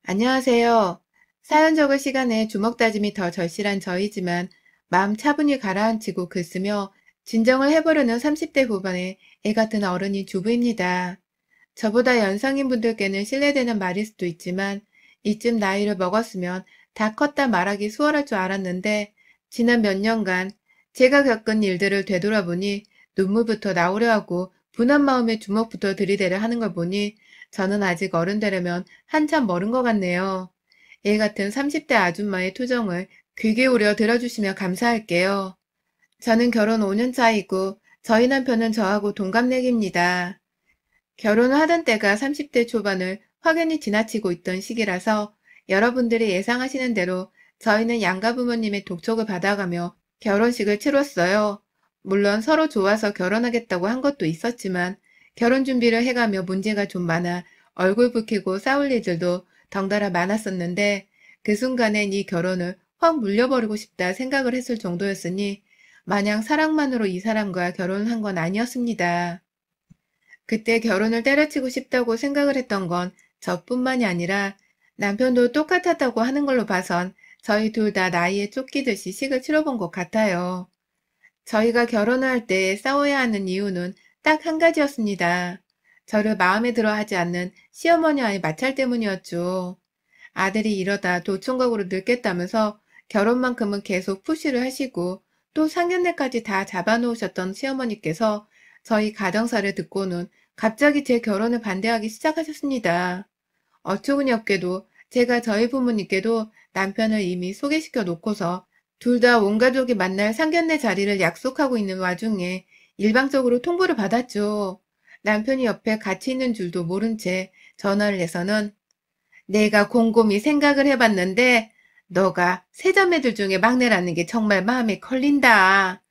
안녕하세요. 사연 적을 시간에 주먹 다짐이 더 절실한 저이지만 마음 차분히 가라앉히고 글 쓰며 진정을 해보려는 30대 후반의 애 같은 어른이 주부입니다. 저보다 연상인 분들께는 신뢰되는 말일 수도 있지만 이쯤 나이를 먹었으면 다 컸다 말하기 수월할 줄 알았는데 지난 몇 년간 제가 겪은 일들을 되돌아보니 눈물부터 나오려 하고 분한 마음에 주먹부터 들이대려 하는 걸 보니 저는 아직 어른 되려면 한참 멀은 것 같네요. 애 같은 30대 아줌마의 투정을 귀 기울여 들어주시면 감사할게요. 저는 결혼 5년 차이고 저희 남편은 저하고 동갑내기입니다. 결혼을 하던 때가 30대 초반을 확연히 지나치고 있던 시기라서 여러분들이 예상하시는 대로 저희는 양가 부모님의 독촉을 받아가며 결혼식을 치렀어요. 물론 서로 좋아서 결혼하겠다고 한 것도 있었지만 결혼 준비를 해가며 문제가 좀 많아 얼굴 붉히고 싸울 일들도 덩달아 많았었는데 그 순간엔 이 결혼을 확 물려버리고 싶다 생각을 했을 정도였으니 마냥 사랑만으로 이 사람과 결혼을 한 건 아니었습니다. 그때 결혼을 때려치고 싶다고 생각을 했던 건 저뿐만이 아니라 남편도 똑같았다고 하는 걸로 봐선 저희 둘 다 나이에 쫓기듯이 식을 치러본 것 같아요. 저희가 결혼을 할 때 싸워야 하는 이유는 딱 한 가지였습니다. 저를 마음에 들어 하지 않는 시어머니와의 마찰 때문이었죠. 아들이 이러다 도청각으로 늙겠다면서 결혼만큼은 계속 푸시를 하시고 또 상견례까지 다 잡아놓으셨던 시어머니께서 저희 가정사를 듣고는 갑자기 제 결혼을 반대하기 시작하셨습니다. 어처구니 없게도 제가 저희 부모님께도 남편을 이미 소개시켜 놓고서 둘 다 온 가족이 만날 상견례 자리를 약속하고 있는 와중에 일방적으로 통보를 받았죠. 남편이 옆에 같이 있는 줄도 모른 채 전화를 해서는 내가 곰곰이 생각을 해봤는데 너가 세자매들 중에 막내라는 게 정말 마음에 걸린다.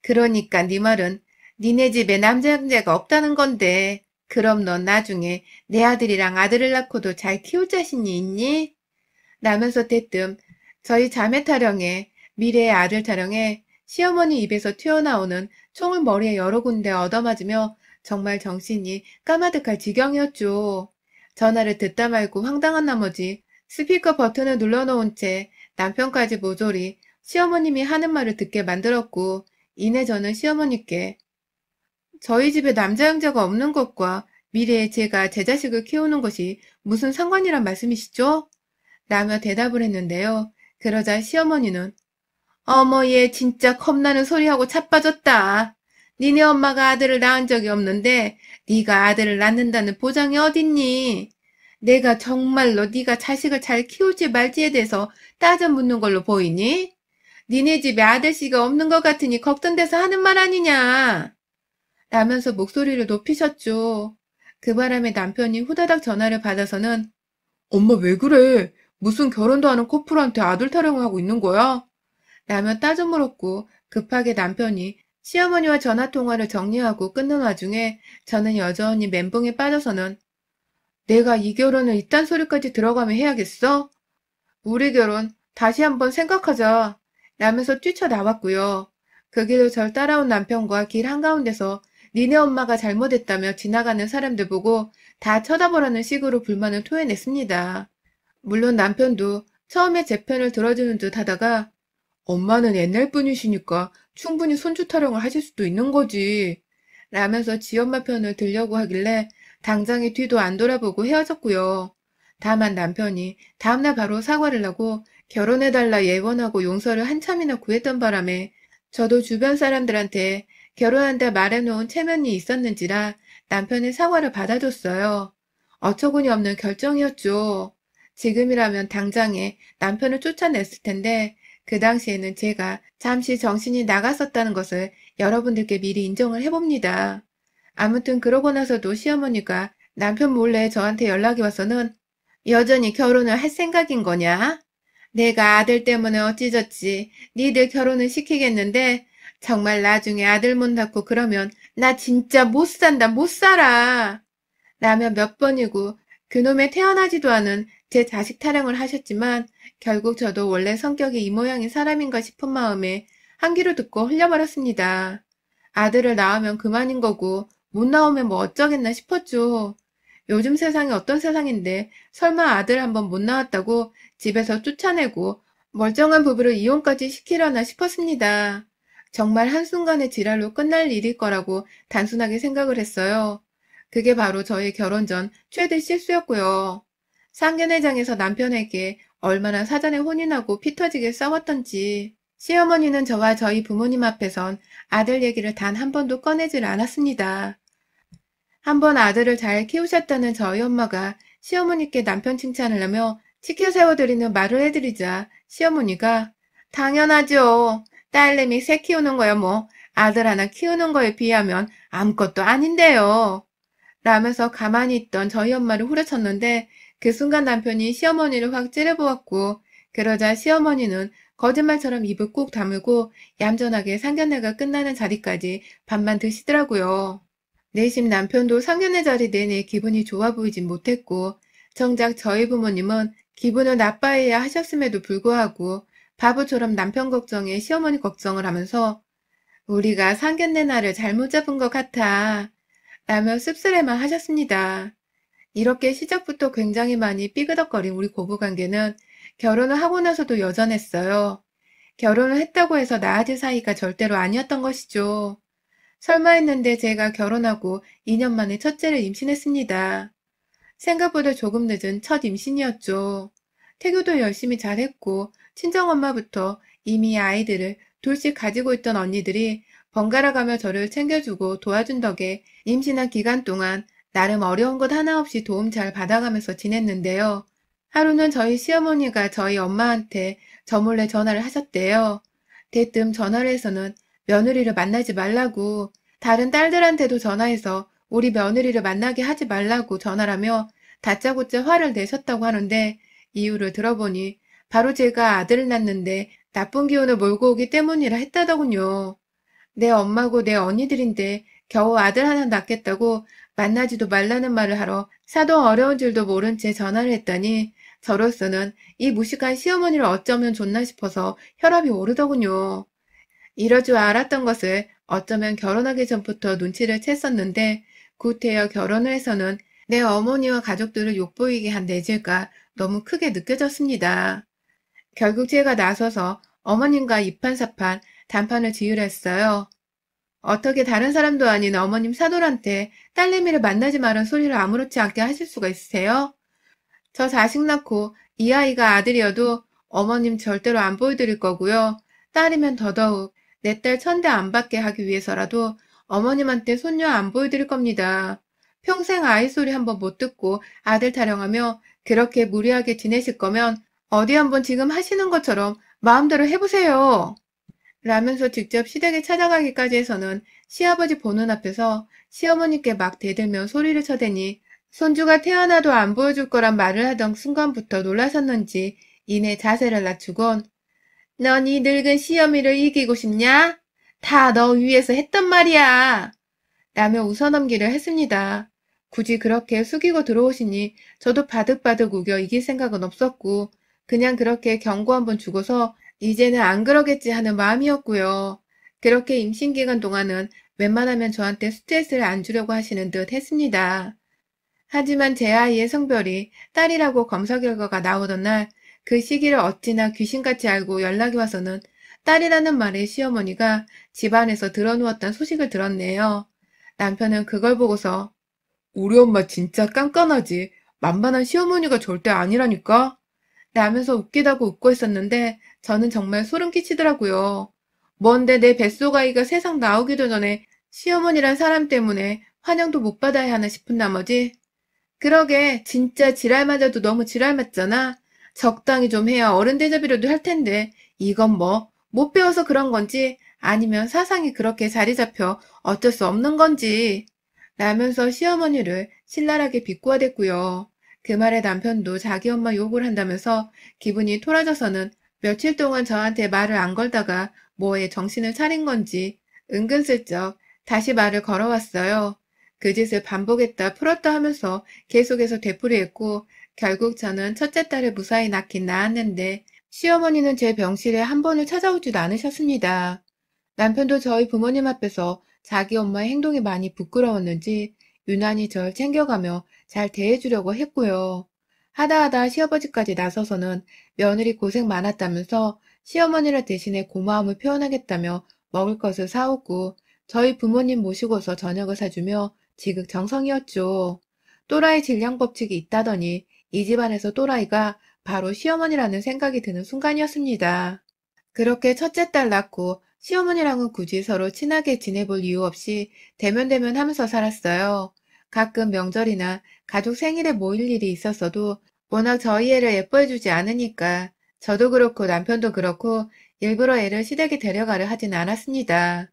그러니까 네 말은 니네 집에 남자 형제가 없다는 건데 그럼 넌 나중에 내 아들이랑 아들을 낳고도 잘 키울 자신이 있니? 라면서 대뜸 저희 자매 타령에 미래의 아들 타령에 시어머니 입에서 튀어나오는 총을 머리에 여러 군데 얻어맞으며 정말 정신이 까마득할 지경이었죠. 전화를 듣다 말고 황당한 나머지 스피커 버튼을 눌러놓은 채 남편까지 모조리 시어머님이 하는 말을 듣게 만들었고 이내 저는 시어머니께 저희 집에 남자 형제가 없는 것과 미래에 제가 제 자식을 키우는 것이 무슨 상관이란 말씀이시죠? 라며 대답을 했는데요. 그러자 시어머니는 어머 얘 진짜 겁나는 소리하고 자빠졌다. 니네 엄마가 아들을 낳은 적이 없는데 네가 아들을 낳는다는 보장이 어딨니? 내가 정말로 네가 자식을 잘 키울지 말지에 대해서 따져 묻는 걸로 보이니? 니네 집에 아들씨가 없는 것 같으니 걱정돼서 하는 말 아니냐? 라면서 목소리를 높이셨죠. 그 바람에 남편이 후다닥 전화를 받아서는 엄마 왜 그래? 무슨 결혼도 하는 커플한테 아들 타령을 하고 있는 거야? 라며 따져 물었고 급하게 남편이 시어머니와 전화통화를 정리하고 끊는 와중에 저는 여전히 멘붕에 빠져서는 내가 이 결혼을 이딴 소리까지 들어가며 해야겠어? 우리 결혼 다시 한번 생각하자. 라면서 뛰쳐나왔고요. 그 길을 절 따라온 남편과 길 한가운데서 니네 엄마가 잘못했다며 지나가는 사람들 보고 다 쳐다보라는 식으로 불만을 토해냈습니다. 물론 남편도 처음에 제 편을 들어주는 듯 하다가 엄마는 옛날 분이시니까 충분히 손주 타령을 하실 수도 있는 거지. 라면서 지엄마 편을 들려고 하길래 당장에 뒤도 안 돌아보고 헤어졌고요. 다만 남편이 다음날 바로 사과를 하고 결혼해달라 예원하고 용서를 한참이나 구했던 바람에 저도 주변 사람들한테 결혼한다 말해놓은 체면이 있었는지라 남편의 사과를 받아줬어요. 어처구니 없는 결정이었죠. 지금이라면 당장에 남편을 쫓아냈을 텐데 그 당시에는 제가 잠시 정신이 나갔었다는 것을 여러분들께 미리 인정을 해봅니다. 아무튼 그러고 나서도 시어머니가 남편 몰래 저한테 연락이 와서는 여전히 결혼을 할 생각인 거냐? 내가 아들 때문에 어찌저찌 니들 결혼을 시키겠는데 정말 나중에 아들 못 낳고 그러면 나 진짜 못 산다 못 살아. 라며 몇 번이고 그놈의 태어나지도 않은 제 자식 타령을 하셨지만 결국 저도 원래 성격이 이 모양인 사람인가 싶은 마음에 한 귀로 듣고 흘려버렸습니다. 아들을 낳으면 그만인 거고 못 나오면 뭐 어쩌겠나 싶었죠. 요즘 세상이 어떤 세상인데 설마 아들 한 번 못 낳았다고 집에서 쫓아내고 멀쩡한 부부를 이혼까지 시키려나 싶었습니다. 정말 한순간의 지랄로 끝날 일일 거라고 단순하게 생각을 했어요. 그게 바로 저의 결혼 전 최대 실수였고요. 상견례장에서 남편에게 얼마나 사전에 혼인하고 피 터지게 싸웠던지 시어머니는 저와 저희 부모님 앞에선 아들 얘기를 단 한 번도 꺼내질 않았습니다. 한 번 아들을 잘 키우셨다는 저희 엄마가 시어머니께 남편 칭찬을 하며 치켜 세워드리는 말을 해드리자 시어머니가 당연하죠. 딸내미 새 키우는 거야 뭐 아들 하나 키우는 거에 비하면 아무것도 아닌데요. 라면서 가만히 있던 저희 엄마를 후려쳤는데 그 순간 남편이 시어머니를 확 찌르보았고 그러자 시어머니는 거짓말처럼 입을 꾹 다물고 얌전하게 상견례가 끝나는 자리까지 밥만 드시더라고요. 내심 남편도 상견례 자리 내내 기분이 좋아 보이진 못했고 정작 저희 부모님은 기분을 나빠해야 하셨음에도 불구하고 바보처럼 남편 걱정에 시어머니 걱정을 하면서 우리가 상견례 날을 잘못 잡은 것 같아 라며 씁쓸해만 하셨습니다. 이렇게 시작부터 굉장히 많이 삐그덕거린 우리 고부관계는 결혼을 하고 나서도 여전했어요. 결혼을 했다고 해서 나아질 사이가 절대로 아니었던 것이죠. 설마 했는데 제가 결혼하고 2년 만에 첫째를 임신했습니다. 생각보다 조금 늦은 첫 임신이었죠. 태교도 열심히 잘했고 친정엄마부터 이미 아이들을 둘씩 가지고 있던 언니들이 번갈아 가며 저를 챙겨주고 도와준 덕에 임신한 기간 동안 나름 어려운 것 하나 없이 도움 잘 받아가면서 지냈는데요. 하루는 저희 시어머니가 저희 엄마한테 저 몰래 전화를 하셨대요. 대뜸 전화를 해서는 며느리를 만나지 말라고 다른 딸들한테도 전화해서 우리 며느리를 만나게 하지 말라고 전화라며 다짜고짜 화를 내셨다고 하는데 이유를 들어보니 바로 제가 아들을 낳는데 나쁜 기운을 몰고 오기 때문이라 했다더군요. 내 엄마고 내 언니들인데 겨우 아들 하나 낳겠다고 만나지도 말라는 말을 하러 사돈 어려운 줄도 모른 채 전화를 했더니 저로서는 이 무식한 시어머니를 어쩌면 좋나 싶어서 혈압이 오르더군요. 이럴 줄 알았던 것을 어쩌면 결혼하기 전부터 눈치를 챘었는데 구태여 결혼을 해서는 내 어머니와 가족들을 욕보이게 한 내질과 너무 크게 느껴졌습니다. 결국 제가 나서서 어머님과 이판사판 단판을 지으랬어요. 어떻게 다른 사람도 아닌 어머님 사돈한테 딸내미를 만나지 말은 소리를 아무렇지 않게 하실 수가 있으세요? 저 자식 낳고 이 아이가 아들이어도 어머님 절대로 안 보여드릴 거고요. 딸이면 더더욱 내 딸 천대 안 받게 하기 위해서라도 어머님한테 손녀 안 보여드릴 겁니다. 평생 아이 소리 한번 못 듣고 아들 타령하며 그렇게 무리하게 지내실 거면 어디 한번 지금 하시는 것처럼 마음대로 해보세요. 라면서 직접 시댁에 찾아가기까지 해서는 시아버지 보는 앞에서 시어머니께 막 대들며 소리를 쳐대니 손주가 태어나도 안 보여줄 거란 말을 하던 순간부터 놀라셨는지 이내 자세를 낮추곤 넌 이 늙은 시어미를 이기고 싶냐? 다 너 위해서 했단 말이야. 라며 웃어넘기를 했습니다. 굳이 그렇게 숙이고 들어오시니 저도 바득바득 우겨 이길 생각은 없었고 그냥 그렇게 경고 한번 주고서 이제는 안 그러겠지 하는 마음이었고요. 그렇게 임신 기간 동안은 웬만하면 저한테 스트레스를 안 주려고 하시는 듯 했습니다. 하지만 제 아이의 성별이 딸이라고 검사 결과가 나오던 날 그 시기를 어찌나 귀신같이 알고 연락이 와서는 딸이라는 말에 시어머니가 집안에서 드러누웠던 소식을 들었네요. 남편은 그걸 보고서 우리 엄마 진짜 깐깐하지. 만만한 시어머니가 절대 아니라니까? 라면서 웃기다고 웃고 있었는데 저는 정말 소름 끼치더라고요. 뭔데 내 뱃속 아이가 세상 나오기도 전에 시어머니란 사람 때문에 환영도 못 받아야 하나 싶은 나머지 그러게 진짜 지랄 맞아도 너무 지랄 맞잖아. 적당히 좀 해야 어른 대접이라도 할 텐데 이건 뭐 못 배워서 그런 건지 아니면 사상이 그렇게 자리 잡혀 어쩔 수 없는 건지 라면서 시어머니를 신랄하게 비꼬아댔고요. 그 말에 남편도 자기 엄마 욕을 한다면서 기분이 토라져서는 며칠 동안 저한테 말을 안 걸다가 뭐에 정신을 차린 건지 은근슬쩍 다시 말을 걸어왔어요. 그 짓을 반복했다 풀었다 하면서 계속해서 되풀이했고 결국 저는 첫째 딸을 무사히 낳긴 낳았는데 시어머니는 제 병실에 한 번을 찾아오지도 않으셨습니다. 남편도 저희 부모님 앞에서 자기 엄마의 행동이 많이 부끄러웠는지 유난히 절 챙겨가며 잘 대해주려고 했고요. 하다 시아버지까지 나서서는 며느리 고생 많았다면서 시어머니를 대신해 고마움을 표현하겠다며 먹을 것을 사오고 저희 부모님 모시고서 저녁을 사주며 지극정성이었죠. 또라이 질량 법칙이 있다더니 이 집안에서 또라이가 바로 시어머니라는 생각이 드는 순간이었습니다. 그렇게 첫째 딸 낳고 시어머니랑은 굳이 서로 친하게 지내볼 이유 없이 대면대면 하면서 살았어요. 가끔 명절이나 가족 생일에 모일 일이 있었어도 워낙 저희 애를 예뻐해주지 않으니까 저도 그렇고 남편도 그렇고 일부러 애를 시댁에 데려가려 하진 않았습니다.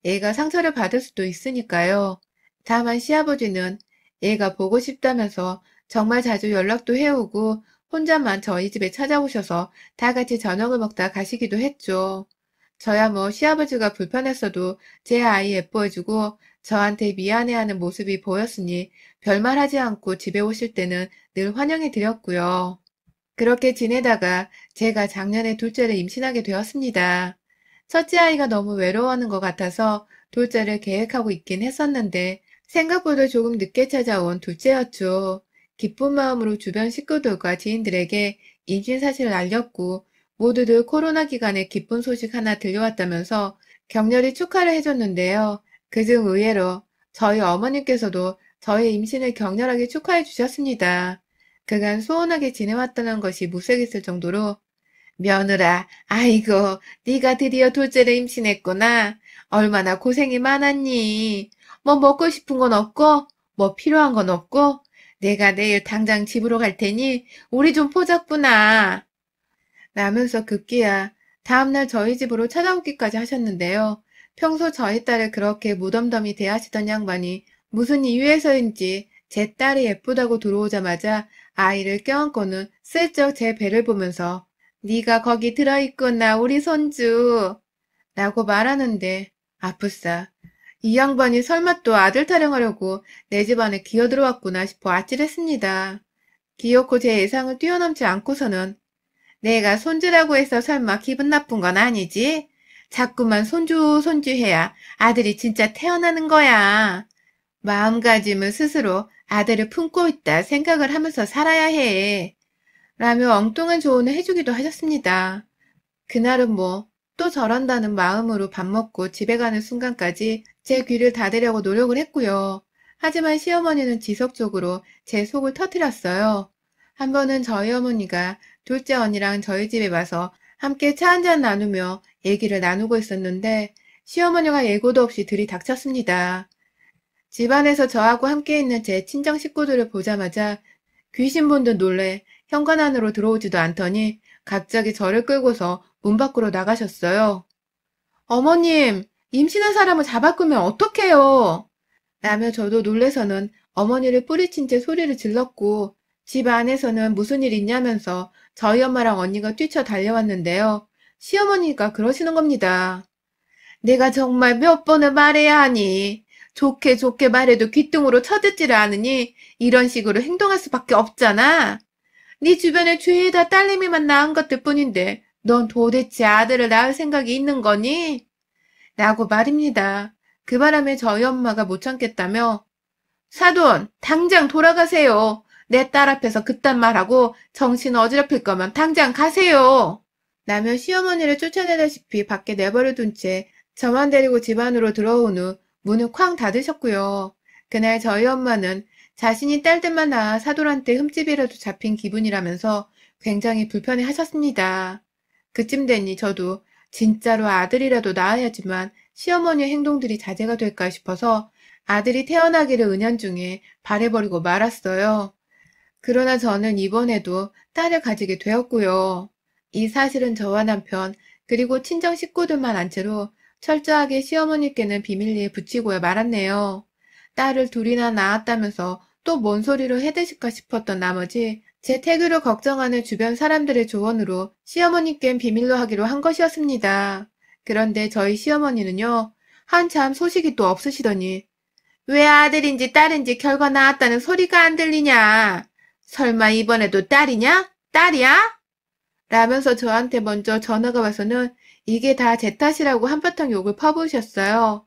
애가 상처를 받을 수도 있으니까요. 다만 시아버지는 애가 보고 싶다면서 정말 자주 연락도 해오고 혼자만 저희 집에 찾아오셔서 다 같이 저녁을 먹다 가시기도 했죠. 저야 뭐 시아버지가 불편했어도 제 아이 예뻐해주고 저한테 미안해하는 모습이 보였으니 별말 하지 않고 집에 오실 때는 늘 환영해 드렸고요. 그렇게 지내다가 제가 작년에 둘째를 임신하게 되었습니다. 첫째 아이가 너무 외로워하는 것 같아서 둘째를 계획하고 있긴 했었는데 생각보다 조금 늦게 찾아온 둘째였죠. 기쁜 마음으로 주변 식구들과 지인들에게 임신 사실을 알렸고 모두들 코로나 기간에 기쁜 소식 하나 들려왔다면서 격렬히 축하를 해줬는데요. 그중 의외로 저희 어머님께서도 저의 임신을 격렬하게 축하해 주셨습니다. 그간 소원하게 지내왔다는 것이 무색했을 정도로 며느라, 아이고, 네가 드디어 둘째를 임신했구나. 얼마나 고생이 많았니? 뭐 먹고 싶은 건 없고? 뭐 필요한 건 없고? 내가 내일 당장 집으로 갈 테니 우리 좀 보자꾸나. 라면서 급기야 다음날 저희 집으로 찾아오기까지 하셨는데요. 평소 저희 딸을 그렇게 무덤덤히 대하시던 양반이 무슨 이유에서인지 제 딸이 예쁘다고 들어오자마자 아이를 껴안고는 슬쩍 제 배를 보면서 네가 거기 들어있구나 우리 손주 라고 말하는데 아프싸 이 양반이 설마 또 아들 타령하려고 내 집안에 기어들어왔구나 싶어 아찔했습니다. 기어코 제 예상을 뛰어넘지 않고서는 내가 손주라고 해서 설마 기분 나쁜 건 아니지? 자꾸만 손주 해야 아들이 진짜 태어나는 거야. 마음가짐은 스스로 아들을 품고 있다 생각을 하면서 살아야 해. 라며 엉뚱한 조언을 해주기도 하셨습니다. 그날은 뭐 또 저런다는 마음으로 밥 먹고 집에 가는 순간까지 제 귀를 닫으려고 노력을 했고요. 하지만 시어머니는 지속적으로 제 속을 터뜨렸어요. 한 번은 저희 어머니가 둘째 언니랑 저희 집에 와서 함께 차 한잔 나누며 얘기를 나누고 있었는데 시어머니가 예고도 없이 들이닥쳤습니다. 집안에서 저하고 함께 있는 제 친정 식구들을 보자마자 귀신 본 듯 놀래 현관 안으로 들어오지도 않더니 갑자기 저를 끌고서 문 밖으로 나가셨어요. 어머님, 임신한 사람을 잡아 끄면 어떡해요? 라며 저도 놀래서는 어머니를 뿌리친 채 소리를 질렀고 집 안에서는 무슨 일 있냐면서 저희 엄마랑 언니가 뛰쳐 달려왔는데요. 시어머니가 그러시는 겁니다. 내가 정말 몇 번을 말해야 하니 좋게 말해도 귀뚱으로 쳐듣지를 않으니 이런 식으로 행동할 수밖에 없잖아. 네 주변에 죄다 딸내미만 낳은 것들 뿐인데 넌 도대체 아들을 낳을 생각이 있는 거니? 라고 말입니다. 그 바람에 저희 엄마가 못 참겠다며 사돈, 당장 돌아가세요. 내 딸 앞에서 그딴 말하고 정신 어지럽힐 거면 당장 가세요. 라며 시어머니를 쫓아내다시피 밖에 내버려 둔 채 저만 데리고 집 안으로 들어온 후 문을 쾅 닫으셨고요. 그날 저희 엄마는 자신이 딸들만 낳아 사돈한테 흠집이라도 잡힌 기분이라면서 굉장히 불편해 하셨습니다. 그쯤 되니 저도 진짜로 아들이라도 낳아야지만 시어머니의 행동들이 자제가 될까 싶어서 아들이 태어나기를 은연중에 바래버리고 말았어요. 그러나 저는 이번에도 딸을 가지게 되었고요. 이 사실은 저와 남편 그리고 친정 식구들만 안 채로 철저하게 시어머니께는 비밀리에 붙이고야 말았네요. 딸을 둘이나 낳았다면서 또 뭔 소리를 해대실까 싶었던 나머지 제 태교를 걱정하는 주변 사람들의 조언으로 시어머니껜 비밀로 하기로 한 것이었습니다. 그런데 저희 시어머니는요, 한참 소식이 또 없으시더니 왜 아들인지 딸인지 결과 나왔다는 소리가 안 들리냐? 설마 이번에도 딸이냐? 딸이야? 라면서 저한테 먼저 전화가 와서는 이게 다 제 탓이라고 한바탕 욕을 퍼부으셨어요.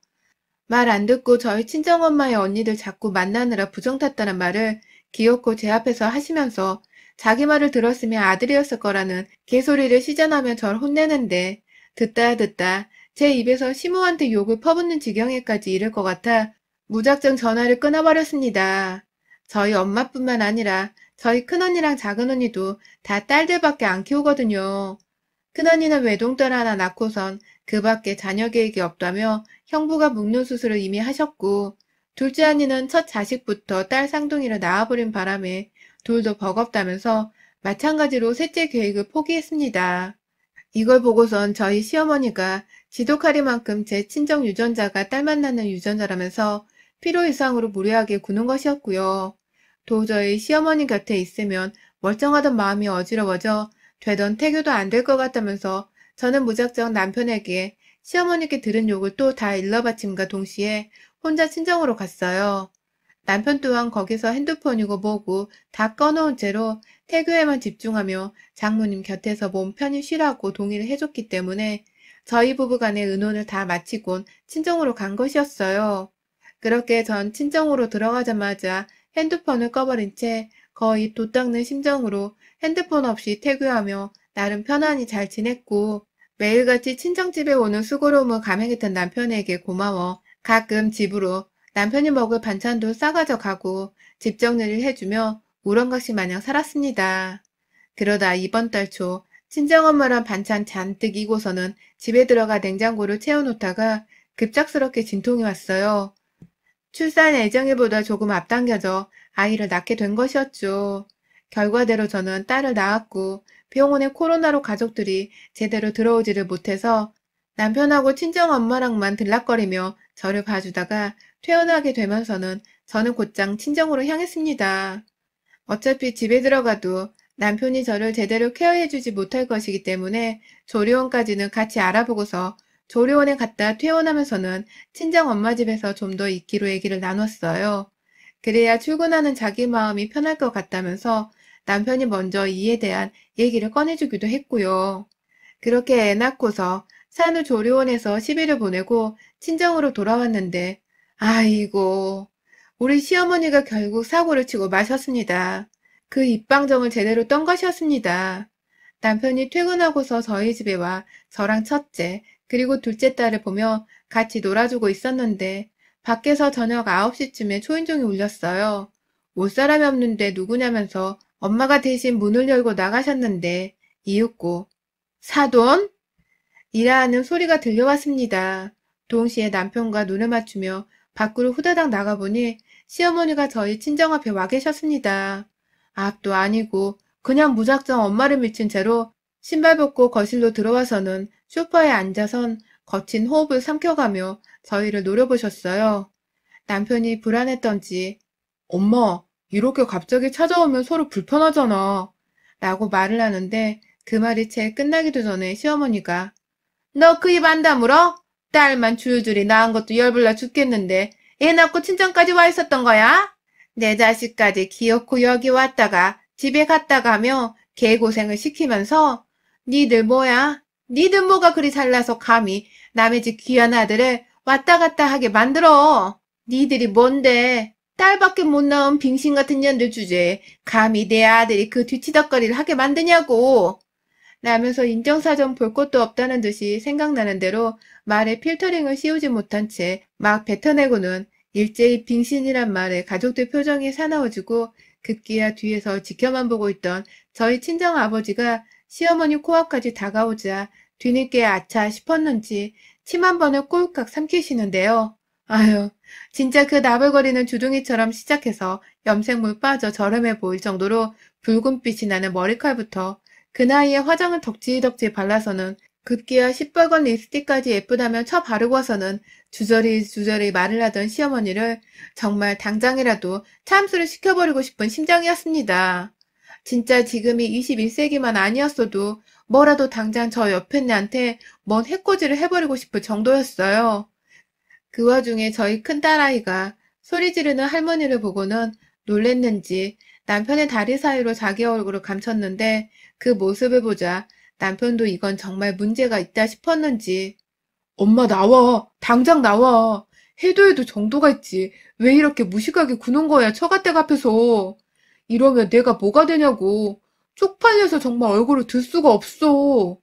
말 안 듣고 저희 친정엄마의 언니들 자꾸 만나느라 부정 탔다는 말을 기어코 제 앞에서 하시면서 자기 말을 들었으면 아들이었을 거라는 개소리를 시전하며 절 혼내는데 듣다 듣다 제 입에서 시모한테 욕을 퍼붓는 지경에까지 이를 것 같아 무작정 전화를 끊어버렸습니다. 저희 엄마뿐만 아니라 저희 큰언니랑 작은언니도 다 딸들밖에 안 키우거든요. 큰언니는 외동딸 하나 낳고선 그 밖에 자녀 계획이 없다며 형부가 묵는 수술을 이미 하셨고, 둘째 언니는 첫 자식부터 딸 쌍둥이를 낳아버린 바람에 둘도 버겁다면서 마찬가지로 셋째 계획을 포기했습니다. 이걸 보고선 저희 시어머니가 지독하리만큼 제 친정 유전자가 딸 만나는 유전자라면서 필요 이상으로 무례하게 구는 것이었고요. 도저히 시어머니 곁에 있으면 멀쩡하던 마음이 어지러워져 되던 태교도 안 될 것 같다면서 저는 무작정 남편에게 시어머니께 들은 욕을 또 다 일러바침과 동시에 혼자 친정으로 갔어요. 남편 또한 거기서 핸드폰이고 뭐고 다 꺼놓은 채로 태교에만 집중하며 장모님 곁에서 몸 편히 쉬라고 동의를 해줬기 때문에 저희 부부간의 의논을 다 마치곤 친정으로 간 것이었어요. 그렇게 전 친정으로 들어가자마자 핸드폰을 꺼버린 채 거의 도 닦는 심정으로 핸드폰 없이 태교하며 나름 편안히 잘 지냈고 매일같이 친정집에 오는 수고로움을 감행했던 남편에게 고마워 가끔 집으로 남편이 먹을 반찬도 싸가져 가고 집 정리를 해주며 우렁각시 마냥 살았습니다. 그러다 이번 달 초 친정엄마랑 반찬 잔뜩 이고서는 집에 들어가 냉장고를 채워놓다가 급작스럽게 진통이 왔어요. 출산 예정일보다 조금 앞당겨져 아이를 낳게 된 것이었죠. 결과대로 저는 딸을 낳았고 병원에 코로나로 가족들이 제대로 들어오지를 못해서 남편하고 친정엄마랑만 들락거리며 저를 봐주다가 퇴원하게 되면서는 저는 곧장 친정으로 향했습니다. 어차피 집에 들어가도 남편이 저를 제대로 케어해주지 못할 것이기 때문에 조리원까지는 같이 알아보고서 조리원에 갔다 퇴원하면서는 친정 엄마 집에서 좀 더 있기로 얘기를 나눴어요. 그래야 출근하는 자기 마음이 편할 것 같다면서 남편이 먼저 이에 대한 얘기를 꺼내주기도 했고요. 그렇게 애 낳고서 산후조리원에서 10일을 보내고 친정으로 돌아왔는데 아이고 우리 시어머니가 결국 사고를 치고 마셨습니다. 그 입방정을 제대로 떤 것이었습니다. 남편이 퇴근하고서 저희 집에 와 저랑 첫째 그리고 둘째 딸을 보며 같이 놀아주고 있었는데 밖에서 저녁 9시쯤에 초인종이 울렸어요. 올 사람이 없는데 누구냐면서 엄마가 대신 문을 열고 나가셨는데 이윽고 사돈? 이라는 소리가 들려왔습니다. 동시에 남편과 눈을 맞추며 밖으로 후다닥 나가보니 시어머니가 저희 친정 앞에 와 계셨습니다. 앞도 아니고 그냥 무작정 엄마를 밀친 채로 신발 벗고 거실로 들어와서는 소파에 앉아선 거친 호흡을 삼켜가며 저희를 노려보셨어요. 남편이 불안했던지 엄마, 이렇게 갑자기 찾아오면 서로 불편하잖아. 라고 말을 하는데 그 말이 채 끝나기도 전에 시어머니가 너 그 입 안 다물어? 딸만 줄줄이 낳은 것도 열불나 죽겠는데 애 낳고 친정까지 와 있었던 거야? 내 자식까지 기어코 여기 왔다가 집에 갔다가 하며 개고생을 시키면서 니들 뭐야? 니들 뭐가 그리 잘나서 감히 남의 집 귀한 아들을 왔다 갔다 하게 만들어? 니들이 뭔데? 딸밖에 못 낳은 빙신 같은 년들 주제에 감히 내 아들이 그 뒤치덕거리를 하게 만드냐고. 라면서 인정사정 볼 것도 없다는 듯이 생각나는 대로 말에 필터링을 씌우지 못한 채 막 뱉어내고는 일제히 빙신이란 말에 가족들 표정이 사나워지고 급기야 뒤에서 지켜만 보고 있던 저희 친정아버지가 시어머니 코앞까지 다가오자 뒤늦게 아차 싶었는지 침 한 번을 꼴깍 삼키시는데요. 아유, 진짜 그 나불거리는 주둥이처럼 시작해서 염색물 빠져 저렴해 보일 정도로 붉은빛이 나는 머리칼부터 그 나이에 화장을 덕지덕지 발라서는 급기야 시뻘건 립스틱까지 예쁘다며 쳐 바르고서는 주저리 말을 하던 시어머니를 정말 당장이라도 참수를 시켜버리고 싶은 심정이었습니다. 진짜 지금이 21세기만 아니었어도 뭐라도 당장 저 옆에 애한테 뭔 해코지를 해버리고 싶을 정도였어요. 그 와중에 저희 큰딸아이가 소리 지르는 할머니를 보고는 놀랬는지 남편의 다리 사이로 자기 얼굴을 감췄는데 그 모습을 보자 남편도 이건 정말 문제가 있다 싶었는지 엄마 나와. 당장 나와. 해도 정도가 있지. 왜 이렇게 무식하게 구는 거야, 처갓댁 앞에서. 이러면 내가 뭐가 되냐고. 쪽팔려서 정말 얼굴을 들 수가 없어.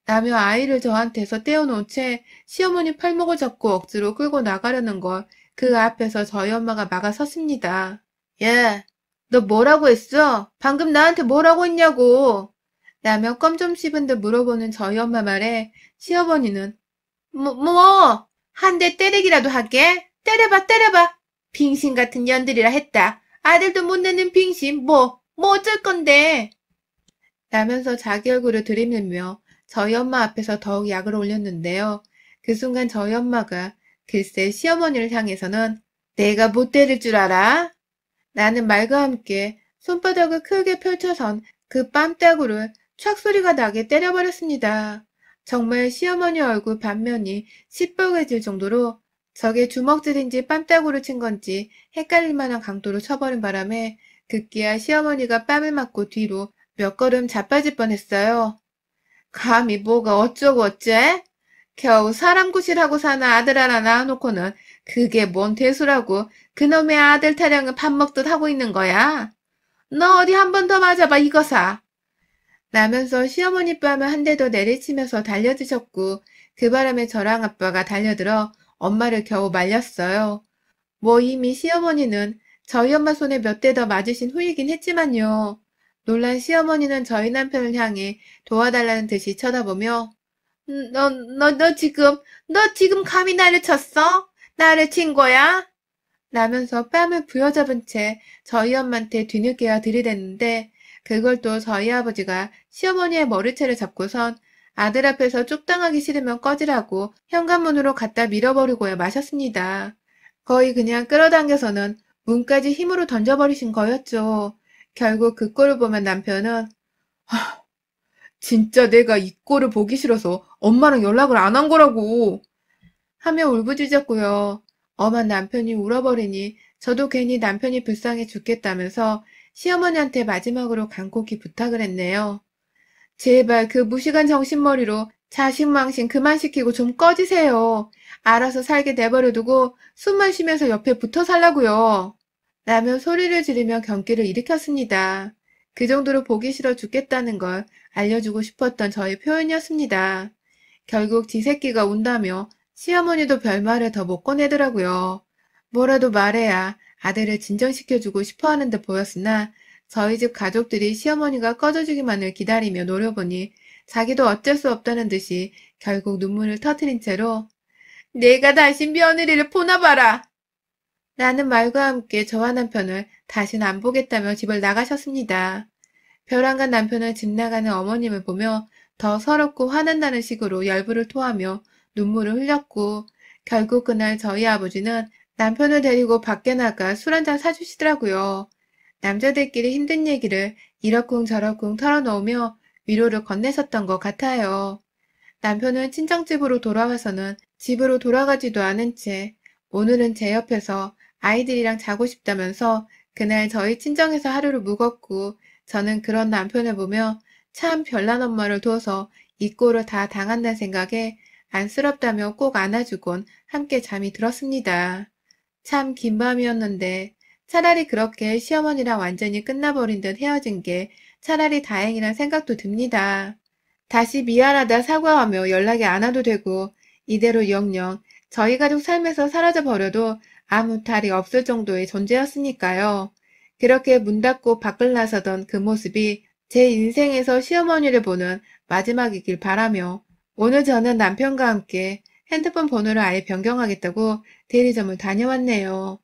라며 아이를 저한테서 떼어놓은 채 시어머니 팔목을 잡고 억지로 끌고 나가려는 걸 그 앞에서 저희 엄마가 막아섰습니다. 야, 너 뭐라고 했어? 방금 나한테 뭐라고 했냐고. 라며 껌 좀 씹은 듯 물어보는 저희 엄마 말에 시어머니는 한 대 때리기라도 하게? 때려봐, 때려봐. 빙신 같은 년들이라 했다. 아들도 못 내는 빙신, 뭐 어쩔 건데. 라면서 자기 얼굴을 들이밀며 저희 엄마 앞에서 더욱 약을 올렸는데요. 그 순간 저희 엄마가 글쎄 시어머니를 향해서는 내가 못 때릴 줄 알아? 라는 말과 함께 손바닥을 크게 펼쳐선 그 뺨따구를 촥 소리가 나게 때려버렸습니다. 정말 시어머니 얼굴 반면이 시뻘개질 정도로 저게 주먹질인지 뺨따구를 친 건지 헷갈릴 만한 강도로 쳐버린 바람에 급기야 시어머니가 뺨을 맞고 뒤로 몇 걸음 자빠질 뻔했어요. 감히 뭐가 어쩌고 어째? 겨우 사람 구실하고 사는 아들 하나 낳아놓고는 그게 뭔 대수라고 그놈의 아들 타령을 밥 먹듯 하고 있는 거야? 너 어디 한 번 더 맞아봐 이거사. 라면서 시어머니 뺨을 한 대 더 내리치면서 달려드셨고 그 바람에 저랑 아빠가 달려들어 엄마를 겨우 말렸어요. 뭐 이미 시어머니는 저희 엄마 손에 몇 대 더 맞으신 후이긴 했지만요. 놀란 시어머니는 저희 남편을 향해 도와달라는 듯이 쳐다보며 너 지금 감히 나를 쳤어? 나를 친 거야? 라면서 뺨을 부여잡은 채 저희 엄마한테 뒤늦게야 들이댔는데 그걸 또 저희 아버지가 시어머니의 머리채를 잡고선 아들 앞에서 쪽당하기 싫으면 꺼지라고 현관문으로 갖다 밀어버리고야 마셨습니다. 거의 그냥 끌어당겨서는 문까지 힘으로 던져버리신 거였죠. 결국 그 꼴을 보면 남편은 진짜 내가 이 꼴을 보기 싫어서 엄마랑 연락을 안 한 거라고 하며 울부짖었고요. 엄한 남편이 울어버리니 저도 괜히 남편이 불쌍해 죽겠다면서 시어머니한테 마지막으로 간곡히 부탁을 했네요. 제발 그 무식한 정신머리로 자식망신 그만 시키고 좀 꺼지세요. 알아서 살게 내버려두고 숨만 쉬면서 옆에 붙어 살라고요. 라며 소리를 지르며 경기를 일으켰습니다. 그 정도로 보기 싫어 죽겠다는 걸 알려주고 싶었던 저의 표현이었습니다. 결국 지 새끼가 운다며 시어머니도 별말을 더 못 꺼내더라고요. 뭐라도 말해야 아들을 진정시켜주고 싶어하는 듯 보였으나 저희 집 가족들이 시어머니가 꺼져주기만을 기다리며 노려보니 자기도 어쩔 수 없다는 듯이 결국 눈물을 터뜨린 채로 내가 다시 며느리를 보나봐라! 라는 말과 함께 저와 남편을 다시는 안 보겠다며 집을 나가셨습니다. 벼랑간 남편은 집 나가는 어머님을 보며 더 서럽고 화난다는 식으로 열불을 토하며 눈물을 흘렸고 결국 그날 저희 아버지는 남편을 데리고 밖에 나가 술 한잔 사주시더라고요. 남자들끼리 힘든 얘기를 이러쿵저러쿵 털어놓으며 위로를 건네셨던 것 같아요. 남편은 친정집으로 돌아와서는 집으로 돌아가지도 않은 채 오늘은 제 옆에서 아이들이랑 자고 싶다면서 그날 저희 친정에서 하루를 묵었고 저는 그런 남편을 보며 참 별난 엄마를 둬서 이 꼴을 다 당한다는 생각에 안쓰럽다며 꼭 안아주곤 함께 잠이 들었습니다. 참 긴 밤이었는데 차라리 그렇게 시어머니랑 완전히 끝나버린 듯 헤어진 게 차라리 다행이란 생각도 듭니다. 다시 미안하다 사과하며 연락이 안 와도 되고 이대로 영영 저희 가족 삶에서 사라져 버려도 아무 탈이 없을 정도의 존재였으니까요. 그렇게 문 닫고 밖을 나서던 그 모습이 제 인생에서 시어머니를 보는 마지막이길 바라며 오늘 저는 남편과 함께 핸드폰 번호를 아예 변경하겠다고 대리점을 다녀왔네요.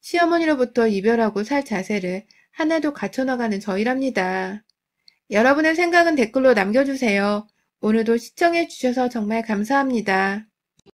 시어머니로부터 이별하고 살 자세를 하나도 갖춰나가는 저희랍니다. 여러분의 생각은 댓글로 남겨주세요. 오늘도 시청해주셔서 정말 감사합니다.